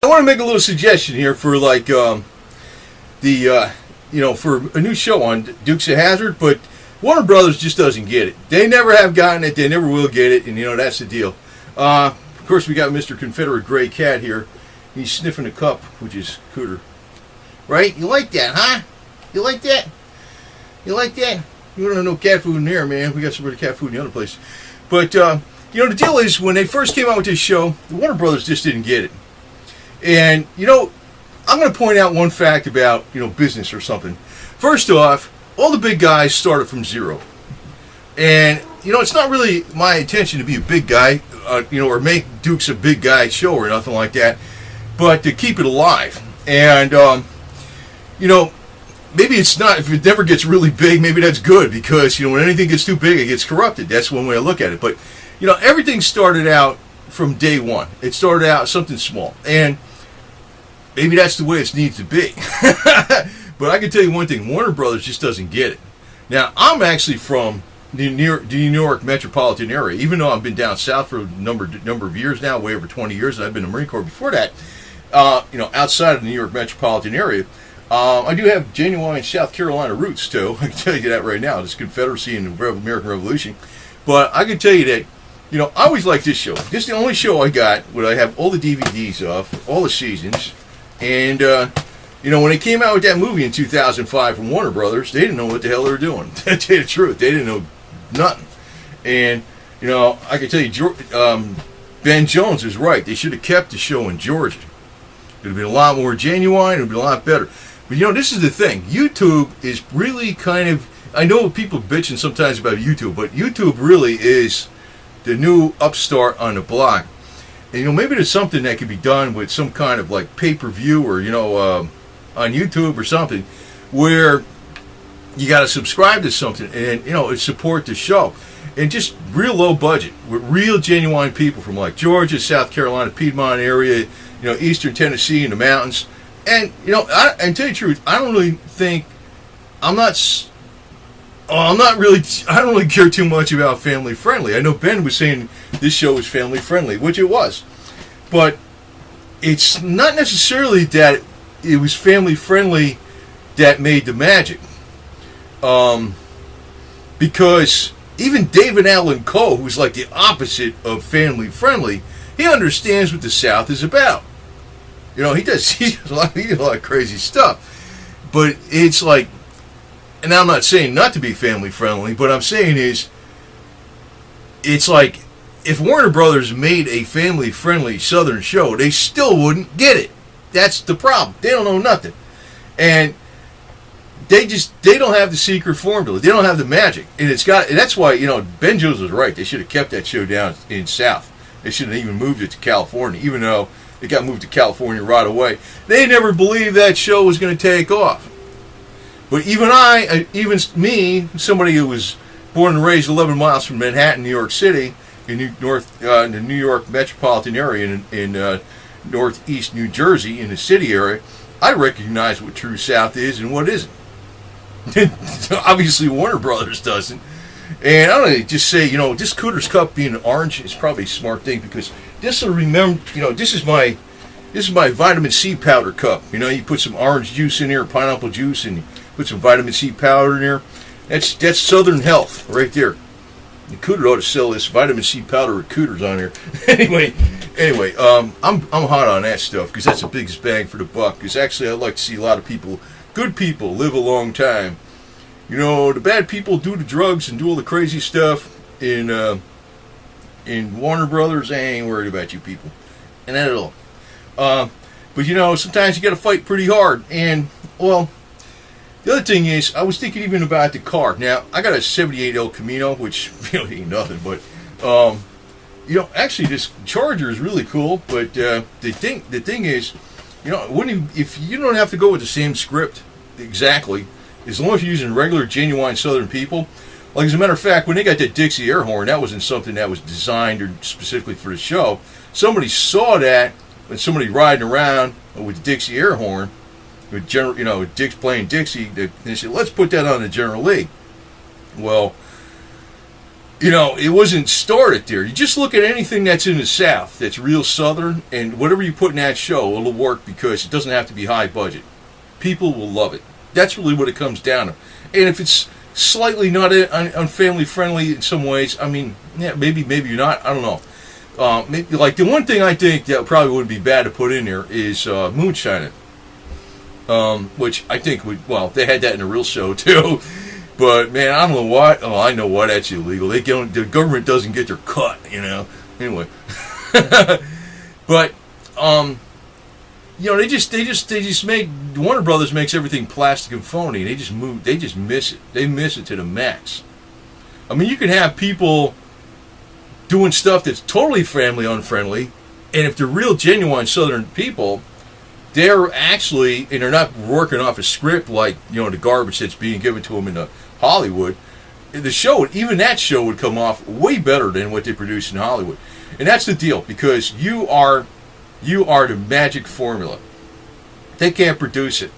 want to make a little suggestion here for like for a new show on Dukes of Hazzard, but Warner Brothers just doesn't get it. They never have gotten it. They never will get it, and that's the deal. Of course, we got Mr. Confederate Gray Cat here. He's sniffing a cup, which is Cooter. Right? You like that, huh? You like that? You like that? You don't have no cat food in there, man. We got some cat food in the other place. But, the deal is, when they first came out with this show, the Warner Brothers just didn't get it. And, I'm going to point out one fact about, business or something. First off, all the big guys started from zero. And, it's not really my intention to be a big guy, or make Dukes a big guy show or nothing like that, but to keep it alive. And, maybe it's not, if it never gets really big, maybe that's good, because, when anything gets too big, it gets corrupted. That's one way to look at it. But, everything started out from day one. It started out something small. And maybe that's the way it needs to be. But I can tell you one thing, Warner Brothers just doesn't get it. Now, I'm actually from the New York metropolitan area, even though I've been down south for a number of years now, way over 20 years, and I've been in the Marine Corps before that, outside of the New York metropolitan area. I do have genuine South Carolina roots, too. I can tell you that right now. This Confederacy and the American Revolution. But I can tell you that, I always liked this show. This is the only show I got where I have all the DVDs of, all the seasons. And, when they came out with that movie in 2005 from Warner Brothers, they didn't know what the hell they were doing. To tell you the truth, they didn't know nothing. And, I can tell you, Ben Jones was right. They should have kept the show in Georgia. It would have been a lot more genuine. It would have been a lot better. But, this is the thing. YouTube is really kind of... I know people bitching sometimes about YouTube, but YouTube really is the new upstart on the block. And, maybe there's something that could be done with some kind of, like, pay-per-view or, on YouTube or something, where you got to subscribe to something and, support the show. And just real low budget with real genuine people from, like, Georgia, South Carolina, Piedmont area, Eastern Tennessee and the mountains. And, I tell you the truth, I don't really care too much about family friendly. I know Ben was saying this show was family friendly, which it was. But it's not necessarily that it was family friendly that made the magic. Because even David Allan Coe, who's like the opposite of family friendly, he understands what the South is about. He does a lot of crazy stuff. But it's like, and I'm not saying not to be family friendly, but I'm saying is, it's like, if Warner Brothers made a family friendly Southern show, they still wouldn't get it. That's the problem. They don't know nothing. And they don't have the secret formula. They don't have the magic. And that's why, Ben Jones was right. They should have kept that show down in South. They shouldn't have even moved it to California, even though it got moved to California right away. They never believed that show was going to take off. But even me, somebody who was born and raised 11 miles from Manhattan, New York City, in the New York metropolitan area, in northeast New Jersey, in the city area, I recognize what true South is and what isn't. Obviously, Warner Brothers doesn't. And I don't know, just say, this Cooter's cup being orange is probably a smart thing, because this will remember, this is my vitamin C powder cup. You put some orange juice in there, pineapple juice, and you put some vitamin C powder in there. That's Southern health right there. The Cooter ought to sell this vitamin C powder with Cooters on here. anyway, I'm hot on that stuff, because that's the biggest bang for the buck. Because actually, I'd like to see a lot of people, good people, live a long time. The bad people do the drugs and do all the crazy stuff in Warner Brothers. I ain't worried about you people, and not at all. But sometimes you got to fight pretty hard. And well, the other thing is, I was thinking even about the car. Now I got a '78 El Camino, which ain't nothing, but actually this Charger is really cool. But the thing is, if you don't have to go with the same script exactly, as long as you're using regular, genuine Southern people. Like, as a matter of fact, when they got that Dixie air horn, that wasn't something that was designed or specifically for the show. Somebody saw that when somebody riding around with the Dixie air horn, with Dick's playing Dixie, they said, let's put that on the General Lee. Well, you know, it wasn't started there. You just look at anything that's in the South that's real Southern, and whatever you put in that show, it'll work because it doesn't have to be high budget. People will love it. That's really what it comes down to. And if it's slightly not unfamily friendly in some ways, I mean, yeah, maybe you're not. I don't know. Maybe, like the one thing I think that probably wouldn't be bad to put in there is moonshining, which I think would. Well, they had that in a real show too. But man, I don't know what. Oh, I know what. That's illegal. The government doesn't get their cut. You know. Anyway, but you know, they just make Warner Brothers makes everything plastic and phony. They just miss it. They miss it to the max. I mean, you can have people doing stuff that's totally family unfriendly, and if they're real genuine Southern people, they're actually, and they're not working off a script like, you know, the garbage that's being given to them in Hollywood. The show, even that show, would come off way better than what they produce in Hollywood, and that's the deal, because you are the magic formula. They can't produce it.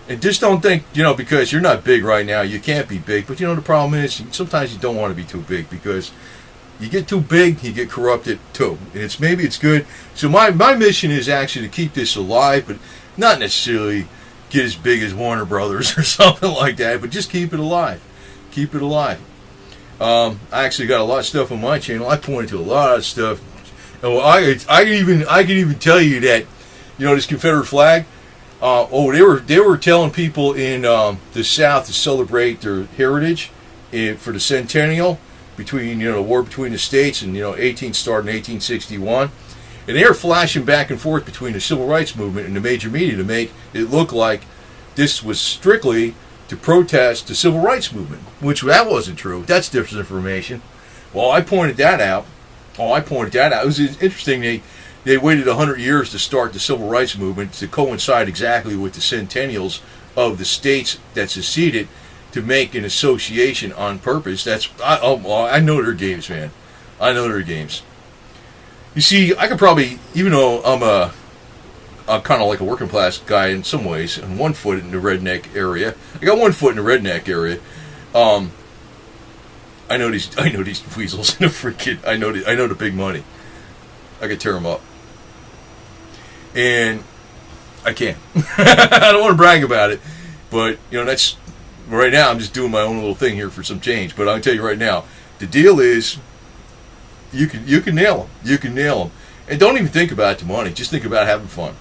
And just don't think, you know, because you're not big right now, you can't be big. But, you know, the problem is sometimes you don't want to be too big, because you get too big, you get corrupted too. And maybe it's good. So my mission is actually to keep this alive, but not necessarily get as big as Warner Brothers or something like that, but just keep it alive. Keep it alive. I actually got a lot of stuff on my channel. I pointed to a lot of stuff. Oh, I can even tell you that, you know, this Confederate flag. They were telling people in the South to celebrate their heritage for the centennial between, you know, the war between the states, and, you know, started in 1861, and they were flashing back and forth between the civil rights movement and the major media to make it look like this was strictly to protest the civil rights movement, which that wasn't true. That's disinformation. Well, I pointed that out. It was interesting. They waited 100 years to start the civil rights movement to coincide exactly with the centennials of the states that seceded, to make an association on purpose. I know their games, man. I know their games. You see, I could probably, even though I'm kind of like a working class guy in some ways, and one foot in the redneck area. I got one foot in the redneck area. I know these weasels in the freaking. I know the big money. I could tear them up, and I can't. I don't want to brag about it, but you know, that's right now. I'm just doing my own little thing here for some change. But I'll tell you right now, the deal is, you can nail them. You can nail them, and don't even think about the money. Just think about having fun.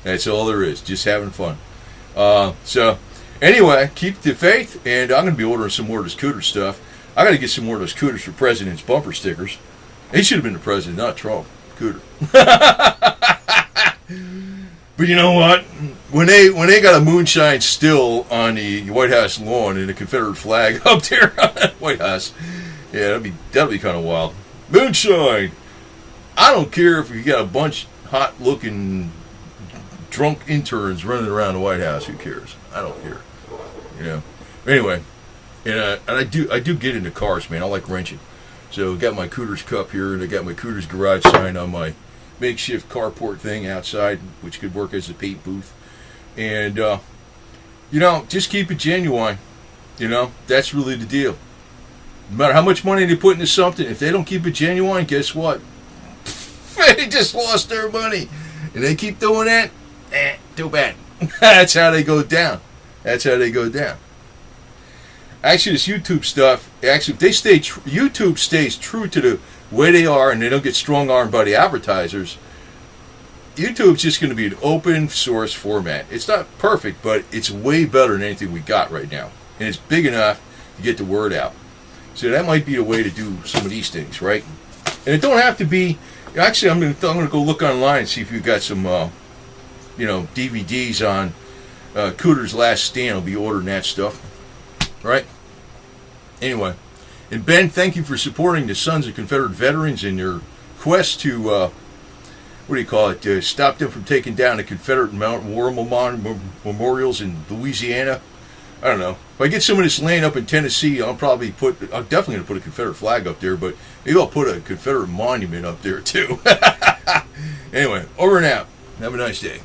That's all there is. Just having fun. So anyway, keep the faith, and I'm going to be ordering some more of this Cooter stuff. I got to get some more of those Cooters for President's bumper stickers. He should have been the president, not Trump. Cooter. But you know what? When they got a moonshine still on the White House lawn and a Confederate flag up there on the White House, yeah, that'll be kind of wild. Moonshine. I don't care if you got a bunch of hot-looking drunk interns running around the White House. Who cares? I don't care. You know. Anyway. And I do get into cars, man. I like wrenching. So I got my Cooter's cup here, and I got my Cooter's garage sign on my makeshift carport thing outside, which could work as a paint booth. And you know, just keep it genuine. You know, that's really the deal. No matter how much money they put into something, if they don't keep it genuine, guess what? They just lost their money, and they keep doing that. Too bad. That's how they go down. That's how they go down. Actually, this YouTube stuff, actually, if they YouTube stays true to the way they are, and they don't get strong-armed by the advertisers, YouTube's just going to be an open source format. It's not perfect, but it's way better than anything we got right now. And it's big enough to get the word out. So that might be the way to do some of these things, right? And it don't have to be, actually, I'm going to go look online and see if you've got some, you know, DVDs on Cooter's Last Stand. I'll be ordering that stuff. Right? Anyway, and Ben, thank you for supporting the Sons of Confederate Veterans in their quest to, what do you call it, stop them from taking down the Confederate war memorials in Louisiana. I don't know. If I get some of this land up in Tennessee, I'm definitely going to put a Confederate flag up there, but maybe I'll put a Confederate monument up there too. Anyway, over and out. Have a nice day.